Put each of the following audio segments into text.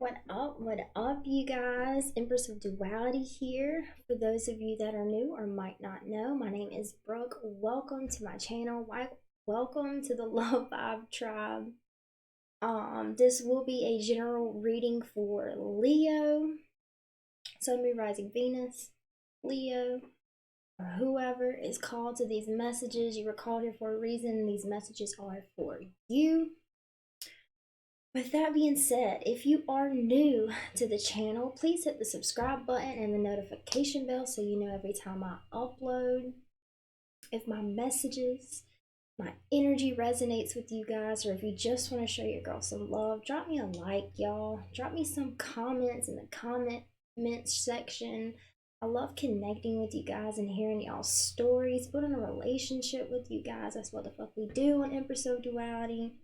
What up, you guys? Empress of Duality here. For those of you that are new or might not know, my name is Brooke. Welcome to my channel. Welcome to the Love Vibe Tribe. This will be a general reading for Leo, Sun, Moon, Rising, Venus, Leo, or whoever is called to these messages. You were called here for a reason. These messages are for you. With that being said, if you are new to the channel, please hit the subscribe button and the notification bell so you know every time I upload. If my messages, my energy resonates with you guys, or if you just want to show your girl some love, drop me a like, y'all. Drop me some comments in the comment section. I love connecting with you guys and hearing y'all's stories, building a relationship with you guys. That's what the fuck we do on Empress of Duality.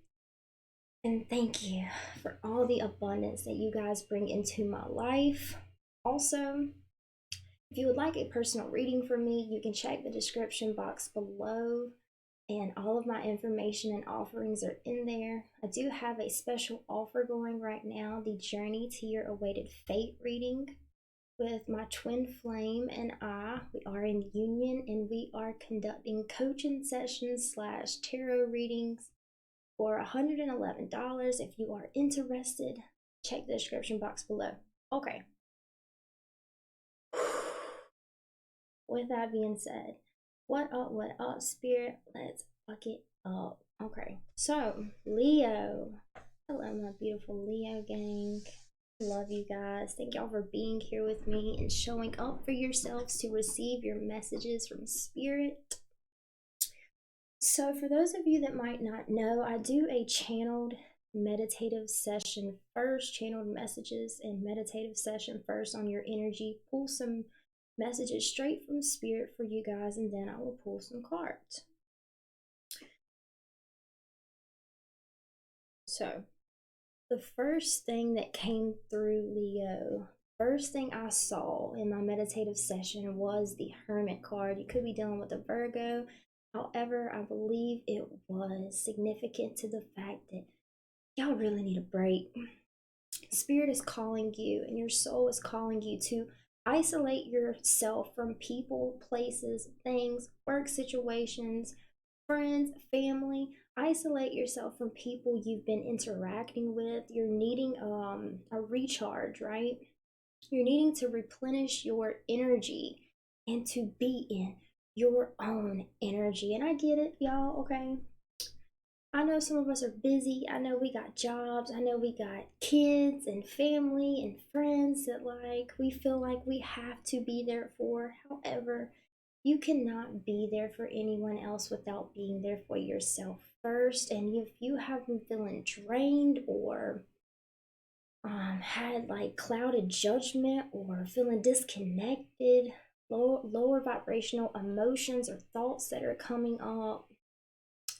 And thank you for all the abundance that you guys bring into my life. Also, if you would like a personal reading from me, you can check the description box below, and all of my information and offerings are in there. I do have a special offer going right now, the Journey to Your Awaited Fate reading with my twin flame and I. We are in union and we are conducting coaching sessions / tarot readings for $111. If you are interested, check the description box below. Okay. With that being said, what up, spirit? Let's fuck it up. Okay, so Leo. Hello, my beautiful Leo gang. Love you guys. Thank y'all for being here with me and showing up for yourselves to receive your messages from spirit. So for those of you that might not know, I do a channeled meditative session first, channeled messages and meditative session first on your energy. Pull some messages straight from spirit for you guys, and then I will pull some cards. So the first thing that came through, Leo, first thing I saw in my meditative session was the Hermit card. You could be dealing with a Virgo. However, I believe it was significant to the fact that y'all really need a break. Spirit is calling you and your soul is calling you to isolate yourself from people, places, things, work situations, friends, family. Isolate yourself from people you've been interacting with. You're needing a recharge, right? You're needing to replenish your energy and to be in your own energy. And I get it, y'all, okay? I know some of us are busy. I know we got jobs. I know we got kids and family and friends that we feel like we have to be there for. However, you cannot be there for anyone else without being there for yourself first. And if you have been feeling drained or had clouded judgment or feeling disconnected, lower vibrational emotions or thoughts that are coming up,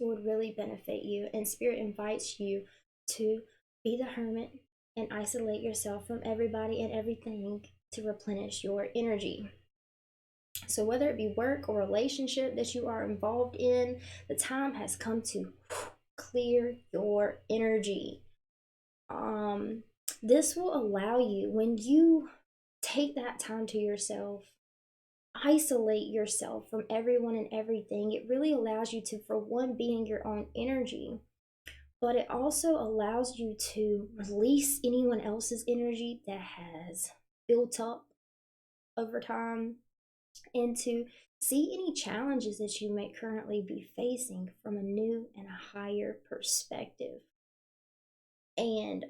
it would really benefit you. And spirit invites you to be the hermit and isolate yourself from everybody and everything to replenish your energy. So whether it be work or relationship that you are involved in, the time has come to clear your energy. This will allow you, when you take that time to yourself, isolate yourself from everyone and everything, it really allows you to, for one, be in your own energy, but it also allows you to release anyone else's energy that has built up over time, and to see any challenges that you may currently be facing from a new and a higher perspective. And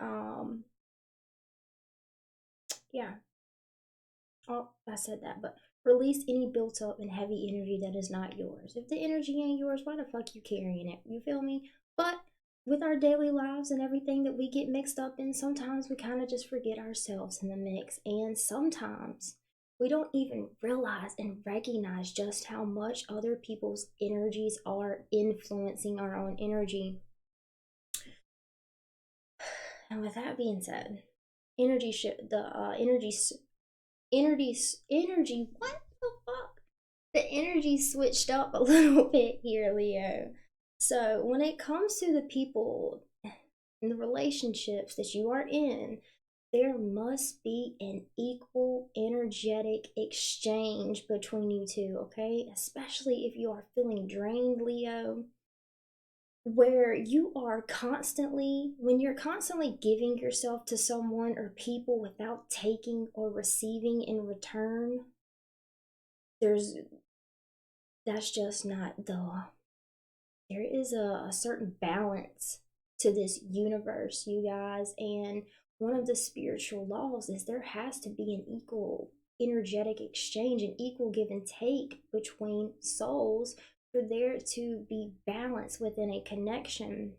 yeah, oh, I said that, but release any built up and heavy energy that is not yours. If the energy ain't yours, why the fuck you carrying it? You feel me? But with our daily lives and everything that we get mixed up in, sometimes we kind of just forget ourselves in the mix. And sometimes we don't even realize and recognize just how much other people's energies are influencing our own energy. And with that being said, energy what the fuck? The energy switched up a little bit here, Leo. So when it comes to the people and the relationships that you are in, there must be an equal energetic exchange between you two, okay? Especially if you are feeling drained, Leo, where you are constantly, when you're constantly giving yourself to someone or people without taking or receiving in return, there's that's just not there is a certain balance to this universe, you guys. And one of the spiritual laws is there has to be an equal energetic exchange, an equal give and take between souls for there to be balance within a connection.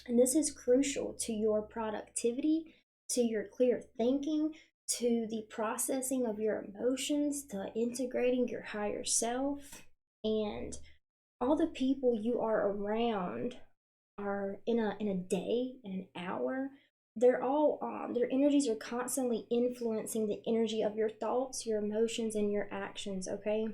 And this is crucial to your productivity, to your clear thinking, to the processing of your emotions, to integrating your higher self. And all the people you are around are in a day, in an hour, they're all their energies are constantly influencing the energy of your thoughts, your emotions, and your actions, okay?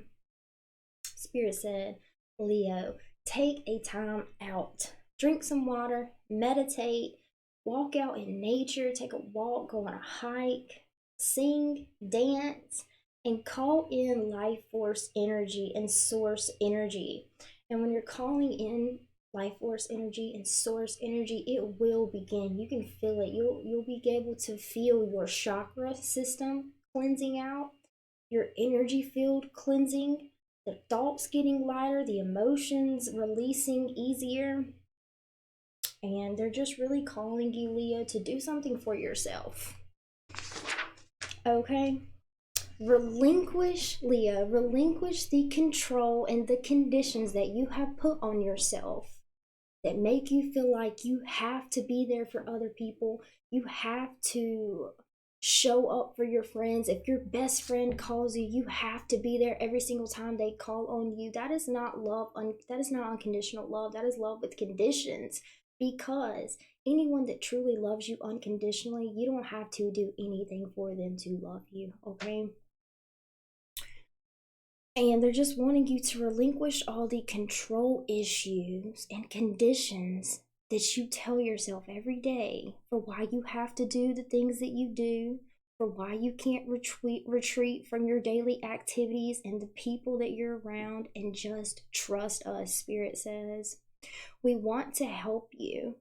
Spirit said, Leo, take a time out, drink some water, meditate, walk out in nature, take a walk, go on a hike, sing, dance, and call in life force energy and source energy. And when you're calling in life force energy and source energy, it will begin. You can feel it. You'll be able to feel your chakra system cleansing out, your energy field cleansing, the thoughts getting lighter, the emotions releasing easier. And they're just really calling you, Leo, to do something for yourself. Okay? Leo, relinquish the control and the conditions that you have put on yourself that make you feel like you have to be there for other people. You have to show up for your friends. If your best friend calls you, you have to be there every single time they call on you. That is not love. That is not unconditional love. That is love with conditions. Because anyone that truly loves you unconditionally, you don't have to do anything for them to love you, okay? And they're just wanting you to relinquish all the control issues and conditions that you tell yourself every day for why you have to do the things that you do, for why you can't retreat from your daily activities and the people that you're around, and just trust us, Spirit says. We want to help you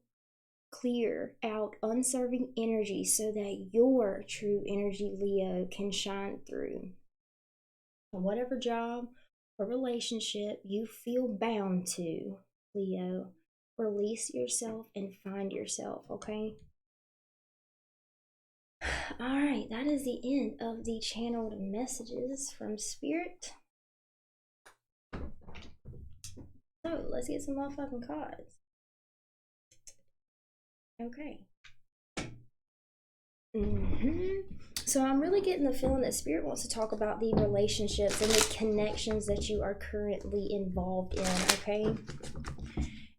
clear out unserving energy so that your true energy, Leo, can shine through. And whatever job or relationship you feel bound to, Leo, release yourself and find yourself, okay? All right, that is the end of the channeled messages from Spirit. So let's get some motherfucking cards. Okay. So I'm really getting the feeling that Spirit wants to talk about the relationships and the connections that you are currently involved in, okay?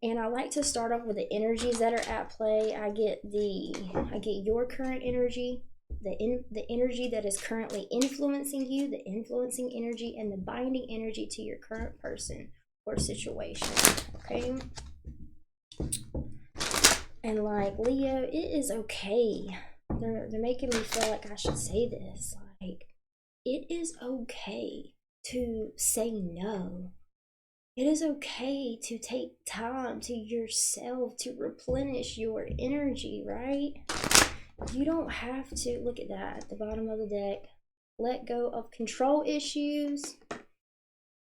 And I like to start off with the energies that are at play. I get your current energy, the energy that is currently influencing you, the influencing energy, and the binding energy to your current person or situation, okay? And like, Leo, it is okay. They're making me feel like I should say this. Like, it is okay to say no. It is okay to take time to yourself to replenish your energy, right? You don't have to, look at that at the bottom of the deck. Let go of control issues,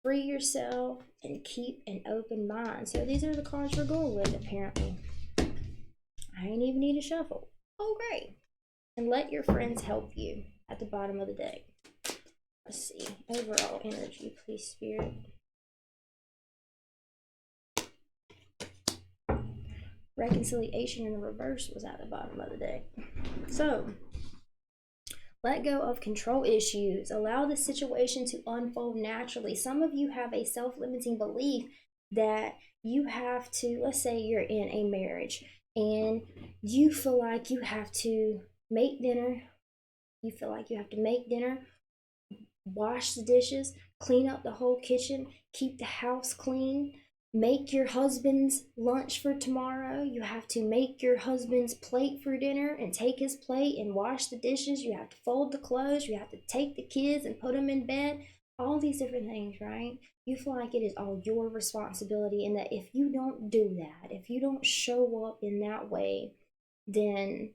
free yourself, and keep an open mind. So these are the cards we're going with, apparently. I ain't even need a shuffle. Oh, great. And let your friends help you at the bottom of the deck. Let's see. Overall energy, please, Spirit. Reconciliation in the reverse was at the bottom of the deck. So, let go of control issues. Allow the situation to unfold naturally. Some of you have a self-limiting belief that you have to, let's say you're in a marriage and you feel like you have to make dinner. You feel like you have to make dinner, wash the dishes, clean up the whole kitchen, keep the house clean, make your husband's lunch for tomorrow. You have to make your husband's plate for dinner and take his plate and wash the dishes. You have to fold the clothes. You have to take the kids and put them in bed. All these different things, right? You feel like it is all your responsibility, and that if you don't do that, if you don't show up in that way, then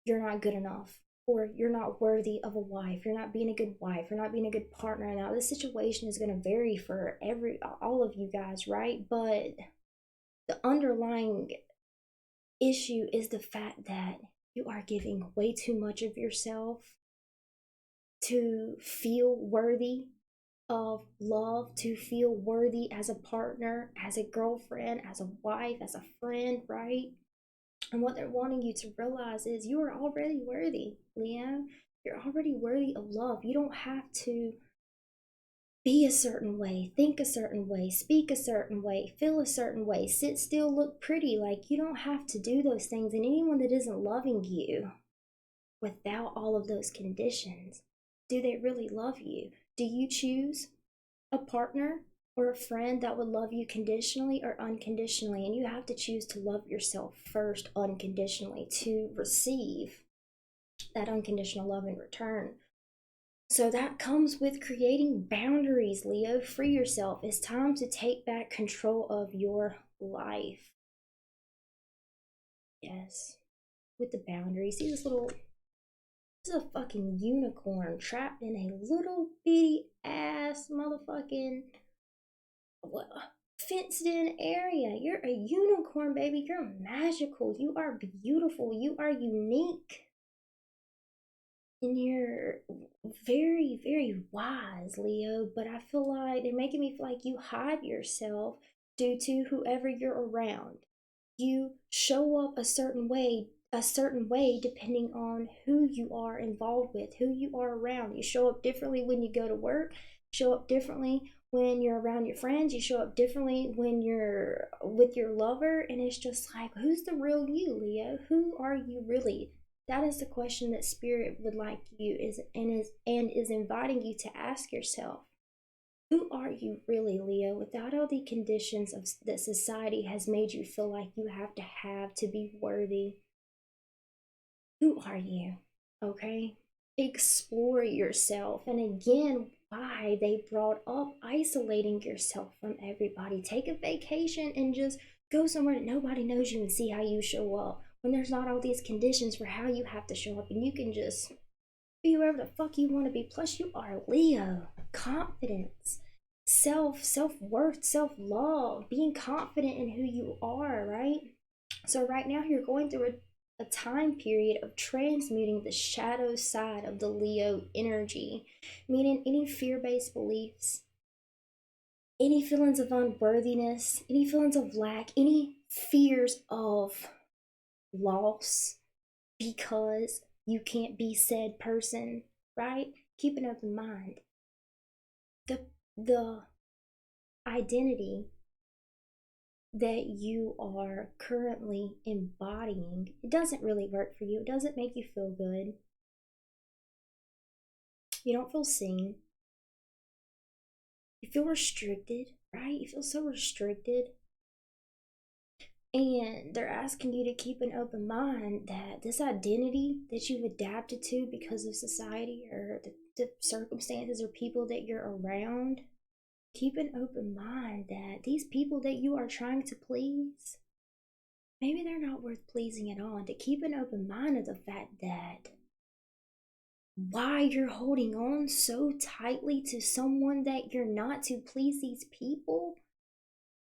you're not good enough, or you're not worthy of a wife, you're not being a good wife, you're not being a good partner. Now this situation is going to vary for all of you guys, right? But the underlying issue is the fact that you are giving way too much of yourself to feel worthy of love, to feel worthy as a partner, as a girlfriend, as a wife, as a friend, right? And what they're wanting you to realize is you are already worthy, Leo. You're already worthy of love. You don't have to be a certain way, think a certain way, speak a certain way, feel a certain way, sit still, look pretty. Like, you don't have to do those things. And anyone that isn't loving you without all of those conditions, do they really love you? Do you choose a partner or a friend that would love you conditionally or unconditionally? And you have to choose to love yourself first unconditionally to receive that unconditional love in return. So that comes with creating boundaries, Leo. Free yourself. It's time to take back control of your life. Yes, with the boundaries. See this little, this is a fucking unicorn trapped in a little bitty ass motherfucking fenced in area. You're a unicorn, baby. You're magical. You are beautiful. You are unique. And you're very, very wise, Leo. But I feel like they're making me feel like you hide yourself due to whoever you're around. You show up a certain way depending on who you are involved with, who you are around. You show up differently when you go to work, show up differently when you're around your friends, you show up differently when you're with your lover. And it's just like, who's the real you, Leo? Who are you really? That is the question that spirit would like you is inviting you to ask yourself. Who are you really, Leo, without all the conditions that society has made you feel like you have to be worthy? Who are you? Okay? Explore yourself. And again, why they brought up isolating yourself from everybody. Take a vacation and just go somewhere that nobody knows you and see how you show up. When there's not all these conditions for how you have to show up, and you can just be whoever the fuck you want to be. Plus, you are Leo. Confidence, self-worth, self-love, being confident in who you are, right? So right now you're going through a time period of transmuting the shadow side of the Leo energy, meaning any fear-based beliefs, any feelings of unworthiness, any feelings of lack, any fears of loss because you can't be said person, right? Keep an open mind. The identity that you are currently embodying, it doesn't really work for you. It doesn't make you feel good. You don't feel seen. You feel restricted, right? You feel so restricted. And they're asking you to keep an open mind that this identity that you've adapted to because of society or the circumstances or people that you're around, keep an open mind that these people that you are trying to please, maybe they're not worth pleasing at all. And to keep an open mind of the fact that why you're holding on so tightly to someone that you're not to please these people,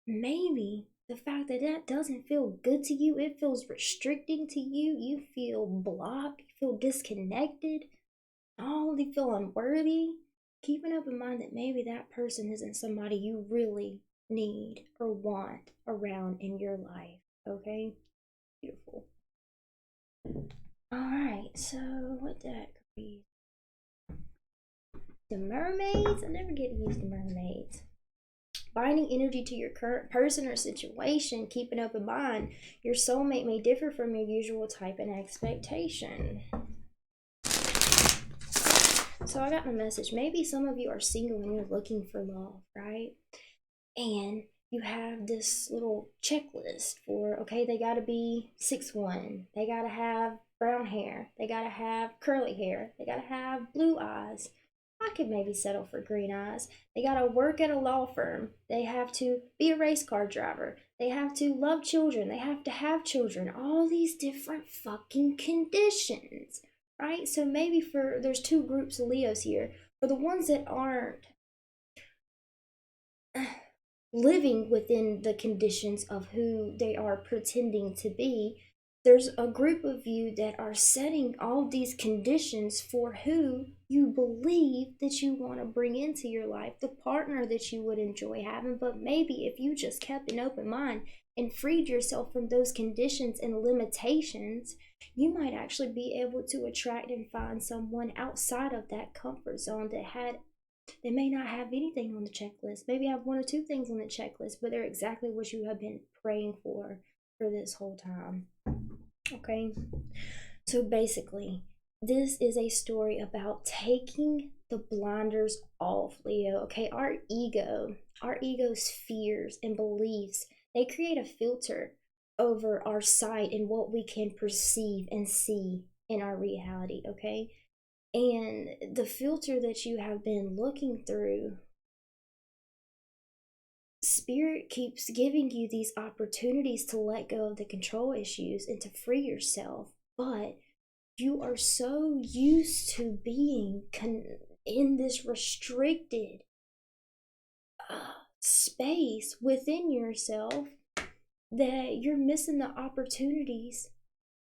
maybe the fact that that doesn't feel good to you, it feels restricting to you, you feel blocked, you feel disconnected, oh, you feel unworthy. Keep an open mind that maybe that person isn't somebody you really need or want around in your life, okay? Beautiful. Alright, so what deck are we? The mermaids? I never get to use the mermaids. Binding energy to your current person or situation. Keep an open mind. Your soulmate may differ from your usual type and expectation. So I got a message. Maybe some of you are single and you're looking for love, right? And you have this little checklist for, okay, they gotta be 6'1", they gotta have brown hair, they gotta have curly hair, they gotta have blue eyes. I could maybe settle for green eyes. They gotta work at a law firm. They have to be a race car driver. They have to love children. They have to have children. All these different fucking conditions, right? So maybe there's two groups of Leos here. For the ones that aren't living within the conditions of who they are pretending to be, there's a group of you that are setting all these conditions for who you believe that you want to bring into your life, the partner that you would enjoy having. But maybe if you just kept an open mind and freed yourself from those conditions and limitations, you might actually be able to attract and find someone outside of that comfort zone they may not have anything on the checklist. Maybe have one or two things on the checklist, but they're exactly what you have been praying for this whole time. Okay? So basically, this is a story about taking the blinders off, Leo. Okay? Our ego's fears and beliefs, they create a filter over our sight and what we can perceive and see in our reality, okay? And the filter that you have been looking through, Spirit keeps giving you these opportunities to let go of the control issues and to free yourself. But you are so used to being in this restricted space within yourself that you're missing the opportunities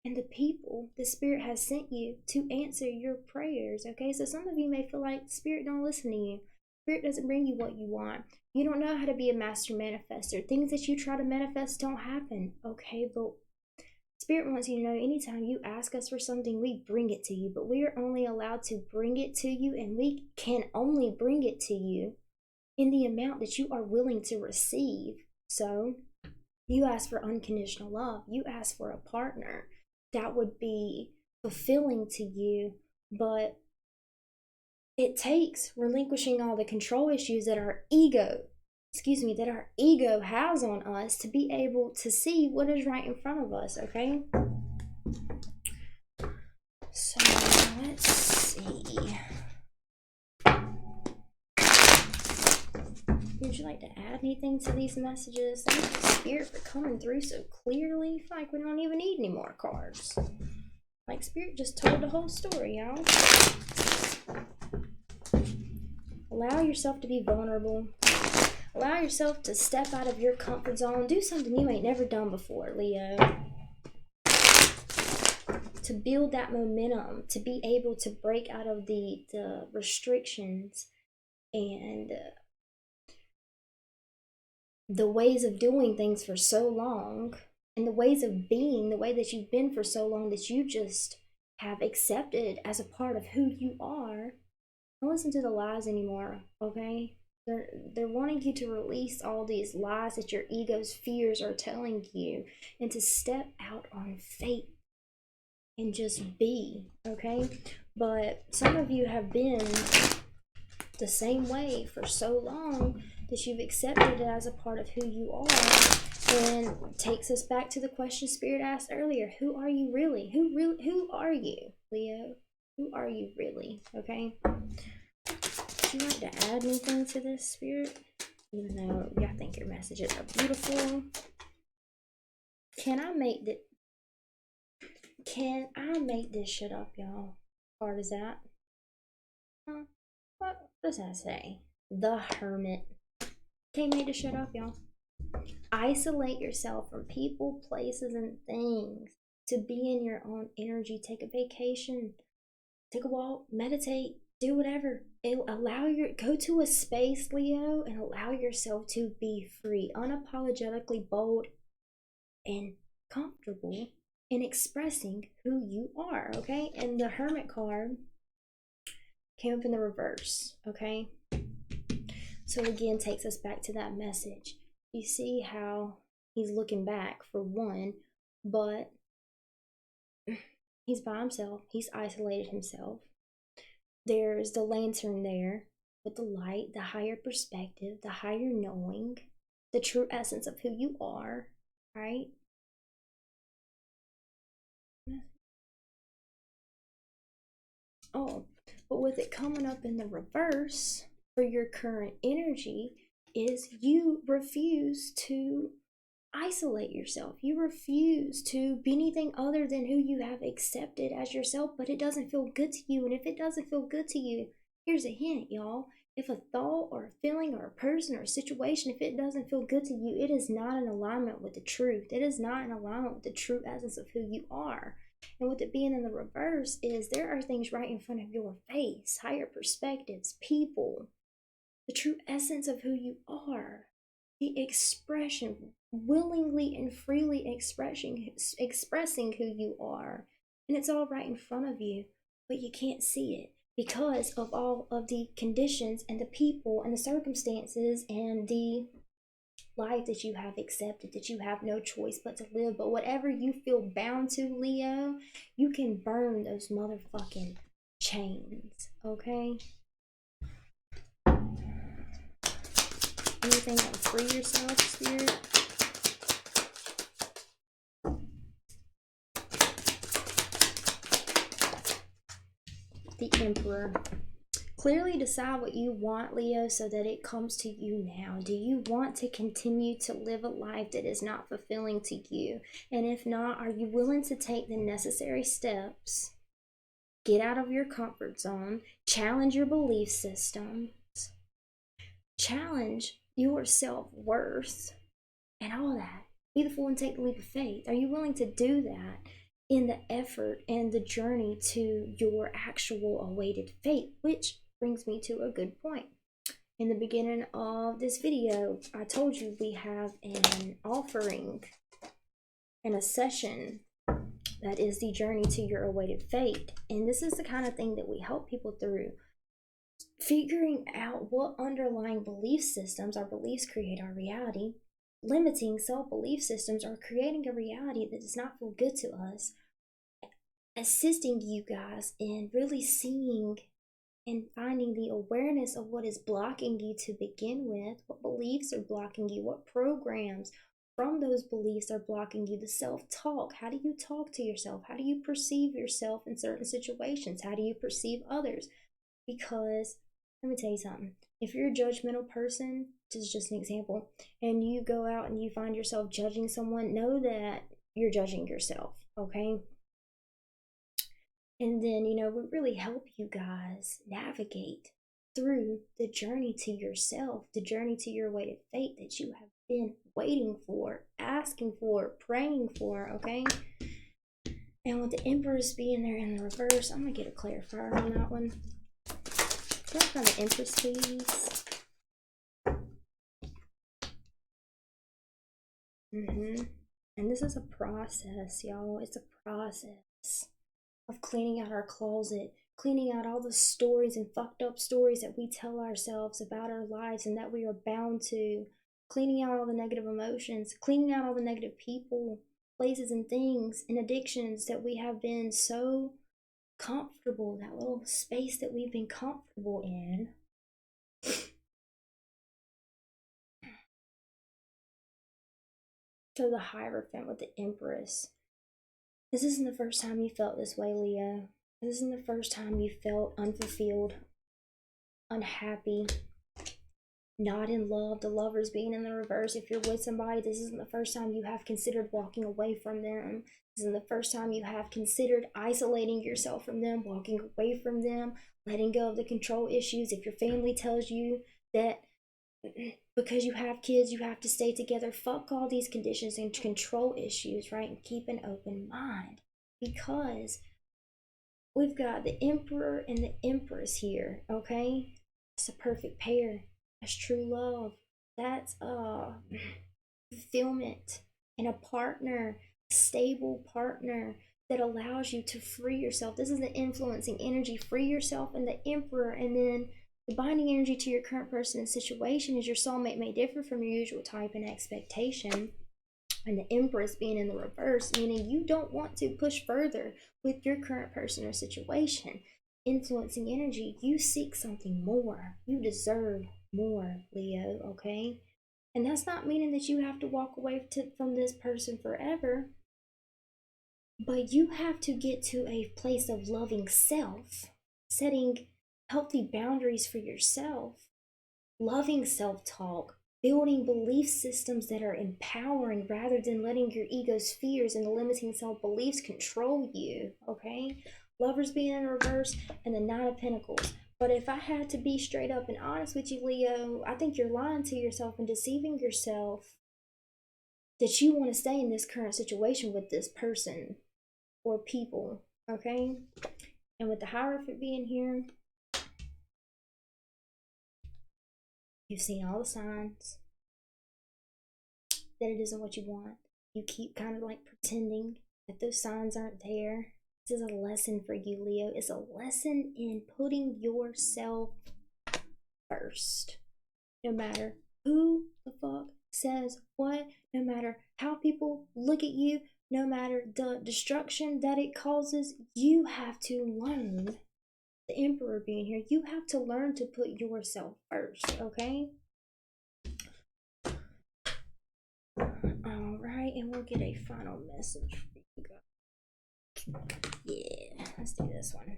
and the people the Spirit has sent you to answer your prayers. Okay, so some of you may feel like Spirit don't listen to you. Spirit doesn't bring you what you want. You don't know how to be a master manifester. Things that you try to manifest don't happen. Okay, but Spirit wants you to know anytime you ask us for something, we bring it to you. But we are only allowed to bring it to you, and we can only bring it to you in the amount that you are willing to receive. So you ask for unconditional love. You ask for a partner that would be fulfilling to you, but it takes relinquishing all the control issues that our ego has on us to be able to see what is right in front of us. Okay, so let's see, would you like to add anything to these messages? Thank you, Spirit, for coming through so clearly. I feel like we don't even need any more cards. Like, Spirit just told the whole story, y'all. Allow yourself to be vulnerable. Allow yourself to step out of your comfort zone. Do something you ain't never done before, Leo. To build that momentum, to be able to break out of the restrictions and the ways of doing things for so long, and the ways of being, the way that you've been for so long that you just have accepted as a part of who you are. Don't listen to the lies anymore, okay? They're wanting you to release all these lies that your ego's fears are telling you, and to step out on faith and just be, okay? But some of you have been the same way for so long that you've accepted it as a part of who you are. And takes us back to the question Spirit asked earlier: who are you really? Who are you, Leo? Who are you really? Okay. Would you like to add anything to this, Spirit? Even though I think your messages are beautiful. Can I make this shit up, y'all? How hard is that? What does that say? The Hermit. Can't make this shit up, y'all. Isolate yourself from people, places, and things to be in your own energy. Take a vacation, take a walk, meditate, do whatever. Go to a space, Leo, and allow yourself to be free, unapologetically bold and comfortable in expressing who you are, okay? And the Hermit card came up in the reverse, okay? So again, takes us back to that message. You see how he's looking back for one, but he's by himself. He's isolated himself. There's the lantern there with the light, the higher perspective, the higher knowing. the true essence of who you are, right? Oh, but with it coming up in the reverse for your current energy is you refuse to isolate yourself. You refuse to be anything other than who you have accepted as yourself, but it doesn't feel good to you. And if it doesn't feel good to you, here's a hint, y'all. If a thought or a feeling or a person or a situation, if it doesn't feel good to you, it is not in alignment with the truth. It is not in alignment with the true essence of who you are. And with it being in the reverse is there are things right in front of your face, higher perspectives, people, the true essence of who you are, the expression, willingly and freely expressing who you are. And it's all right in front of you, but you can't see it because of all of the conditions and the people and the circumstances and the life that you have accepted, that you have no choice but to live. But whatever you feel bound to, Leo, you can burn those motherfucking chains, okay? Anything that will free yourself, Spirit? The Emperor. Clearly decide what you want, Leo, so that it comes to you now. Do you want to continue to live a life that is not fulfilling to you? And if not, are you willing to take the necessary steps, get out of your comfort zone, challenge your belief systems, challenge your self-worth, and all that? Be the fool and take the leap of faith. Are you willing to do that in the effort and the journey to your actual awaited fate? Which brings me to a good point. In the beginning of this video, I told you we have an offering and a session that is the journey to your awaited fate. And this is the kind of thing that we help people through. Figuring out what underlying belief systems, our beliefs create our reality, limiting self-belief systems are creating a reality that does not feel good to us, assisting you guys in really seeing and finding the awareness of what is blocking you to begin with, what beliefs are blocking you, what programs from those beliefs are blocking you, the self-talk. How do you talk to yourself? How do you perceive yourself in certain situations? How do you perceive others? Because let me tell you something. If you're a judgmental person, this is just an example, and you go out and you find yourself judging someone, know that you're judging yourself, okay? And then, we really help you guys navigate through the journey to yourself, the journey to your awaited fate that you have been waiting for, asking for, praying for, okay? And with the Empress being there in the reverse, I'm going to get a clarifier on that one. Clarify the Empress, please. And this is a process, y'all. It's a process of cleaning out our closet, cleaning out all the stories and fucked up stories that we tell ourselves about our lives and that we are bound to, cleaning out all the negative emotions, cleaning out all the negative people, places and things and addictions that we have been so comfortable, that little space that we've been comfortable in. So the Hierophant with the Empress. This isn't the first time you felt this way, Leo. This isn't the first time you felt unfulfilled, unhappy, not in love, the Lovers being in the reverse. If you're with somebody, this isn't the first time you have considered walking away from them. This isn't the first time you have considered isolating yourself from them, walking away from them, letting go of the control issues. If your family tells you that because you have kids, you have to stay together, fuck all these conditions and control issues, right? And keep an open mind, because we've got the Emperor and the Empress here, okay? It's a perfect pair. That's true love. That's fulfillment and a partner, a stable partner that allows you to free yourself. This is the influencing energy. Free yourself in the Emperor, and then the binding energy to your current person and situation is your soulmate may differ from your usual type and expectation. And the Empress being in the reverse, meaning you don't want to push further with your current person or situation. Influencing energy, you seek something more. You deserve more, Leo, okay? And that's not meaning that you have to walk away from this person forever, but you have to get to a place of loving self, setting healthy boundaries for yourself, loving self talk, building belief systems that are empowering rather than letting your ego's fears and limiting self beliefs control you. Okay? Lovers being in reverse and the Nine of Pentacles. But if I had to be straight up and honest with you, Leo, I think you're lying to yourself and deceiving yourself that you want to stay in this current situation with this person or people. Okay? And with the Hierophant being here, you've seen all the signs that it isn't what you want. You keep kind of like pretending that those signs aren't there. This is a lesson for you, Leo. It's a lesson in putting yourself first. No matter who the fuck says what, no matter how people look at you, no matter the destruction that it causes, you have to learn. The Emperor being here, you have to learn to put yourself first, okay? Alright, and we'll get a final message for you guys. Yeah, let's do this one.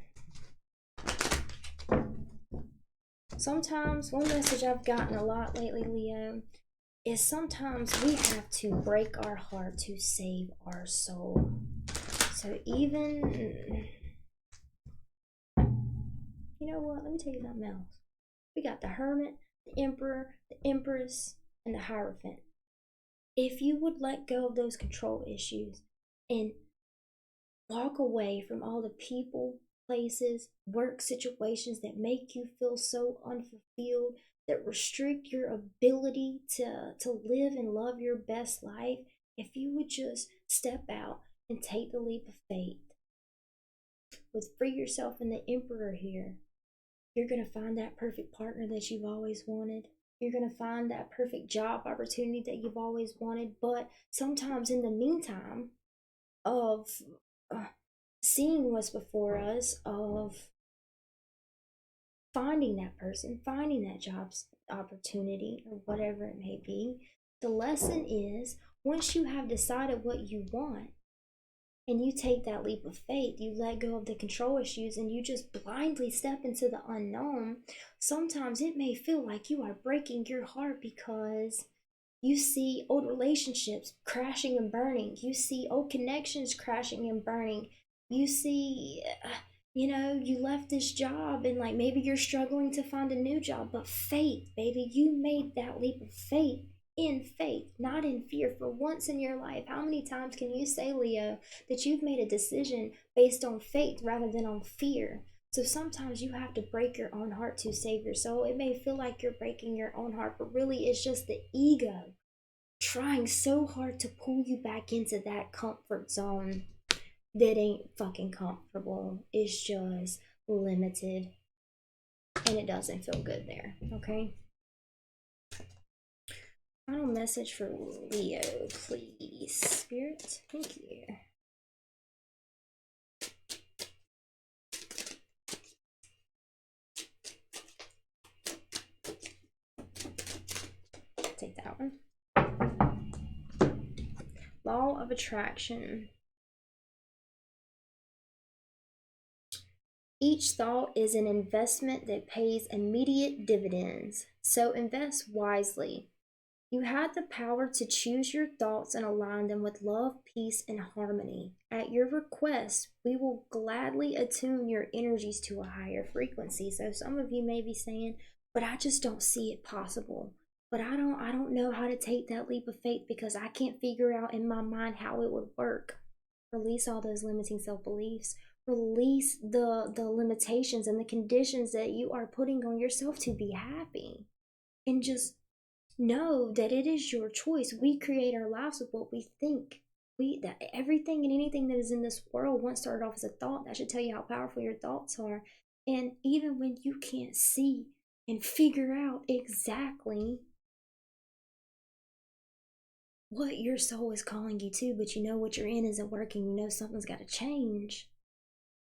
Sometimes, one message I've gotten a lot lately, Leo, is sometimes we have to break our heart to save our soul. So even, you know what, let me tell you something else. We got the Hermit, the Emperor, the Empress, and the Hierophant. If you would let go of those control issues and walk away from all the people, places, work situations that make you feel so unfulfilled, that restrict your ability to live and love your best life, if you would just step out and take the leap of faith, with Free Yourself and the Emperor here, you're going to find that perfect partner that you've always wanted. You're going to find that perfect job opportunity that you've always wanted. But sometimes in the meantime of seeing what's before us, of finding that person, finding that job opportunity, or whatever it may be, the lesson is, once you have decided what you want and you take that leap of faith, you let go of the control issues and you just blindly step into the unknown, sometimes it may feel like you are breaking your heart because you see old relationships crashing and burning. You see old connections crashing and burning. You see, you left this job and like maybe you're struggling to find a new job, but faith, baby, you made that leap of faith, in faith, not in fear. For once in your life, how many times can you say, Leo, that you've made a decision based on faith rather than on fear? So sometimes you have to break your own heart to save your soul. It may feel like you're breaking your own heart, but really it's just the ego trying so hard to pull you back into that comfort zone that ain't fucking comfortable. It's just limited and it doesn't feel good there, okay? Final message for Leo, please. Spirit, thank you. Take that one. Law of attraction. Each thought is an investment that pays immediate dividends, so invest wisely. You had the power to choose your thoughts and align them with love, peace, and harmony. At your request, we will gladly attune your energies to a higher frequency. So some of you may be saying, but I just don't see it possible. But I don't know how to take that leap of faith because I can't figure out in my mind how it would work. Release all those limiting self-beliefs. Release the limitations and the conditions that you are putting on yourself to be happy. And just know that it is your choice. We create our lives with what we think. That everything and anything that is in this world once started off as a thought. That should tell you how powerful your thoughts are. And even when you can't see and figure out exactly what your soul is calling you to, but you know what you're in isn't working, you know something's got to change,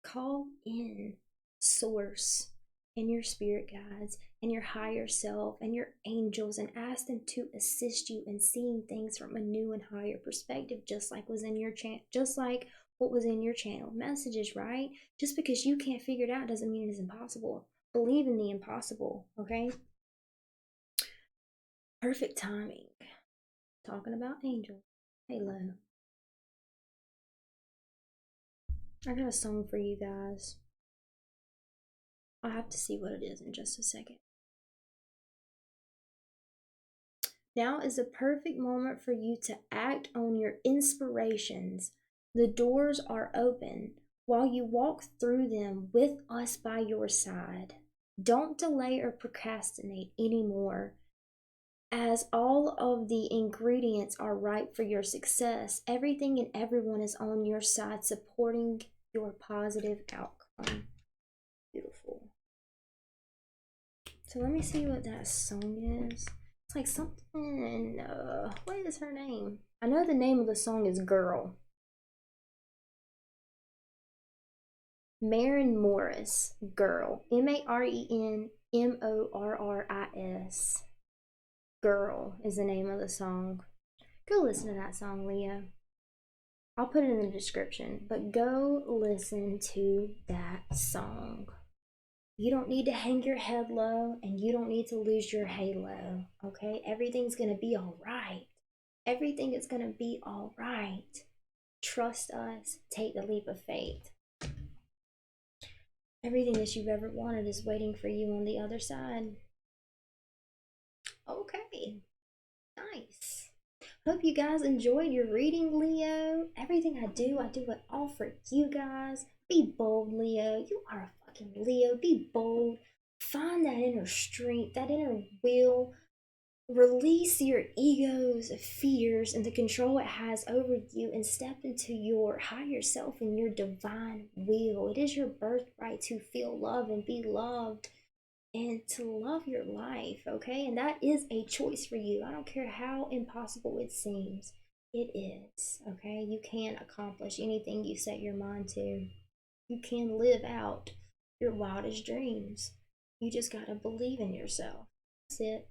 call in source and your spirit guides and your higher self and your angels, and ask them to assist you in seeing things from a new and higher perspective, just like was in your just like what was in your channel messages, right? Just because you can't figure it out doesn't mean it's impossible. Believe in the impossible, okay? Perfect timing. Talking about angels. Halo. I got a song for you guys. I'll have to see what it is in just a second. Now is the perfect moment for you to act on your inspirations. The doors are open while you walk through them with us by your side. Don't delay or procrastinate anymore, as all of the ingredients are ripe for your success. Everything and everyone is on your side, supporting your positive outcome. Beautiful. So let me see what that song is. It's like something, what is her name? I know the name of the song is Girl. Maren Morris, Girl. Marenmorris. Girl is the name of the song. Go listen to that song, Leo. I'll put it in the description, but go listen to that song. You don't need to hang your head low, and you don't need to lose your halo, okay? Everything's gonna be all right. Everything is gonna be all right. Trust us. Take the leap of faith. Everything that you've ever wanted is waiting for you on the other side. Okay, nice. Hope you guys enjoyed your reading, Leo. Everything I do it all for you guys. Be bold, Leo. You are a fucking Leo. Be bold. Find that inner strength, that inner will. Release your ego's fears and the control it has over you, and step into your higher self and your divine will. It is your birthright to feel love and be loved and to love your life, okay? And that is a choice for you. I don't care how impossible it seems. It is, okay? You can accomplish anything you set your mind to. You can live out your wildest dreams. You just gotta believe in yourself. That's it.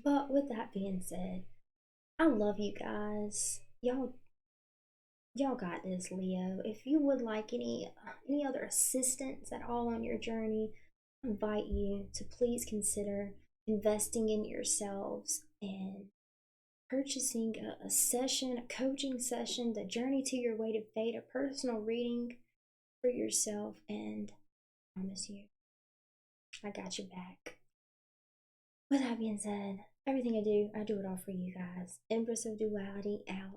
But with that being said, I love you guys. Y'all got this, Leo. If you would like any other assistance at all on your journey, I invite you to please consider investing in yourselves and purchasing a session, a coaching session, the journey to your way to fate, a personal reading for yourself, and I promise you, I got your back. With that being said, everything I do it all for you guys. Empress of Duality out.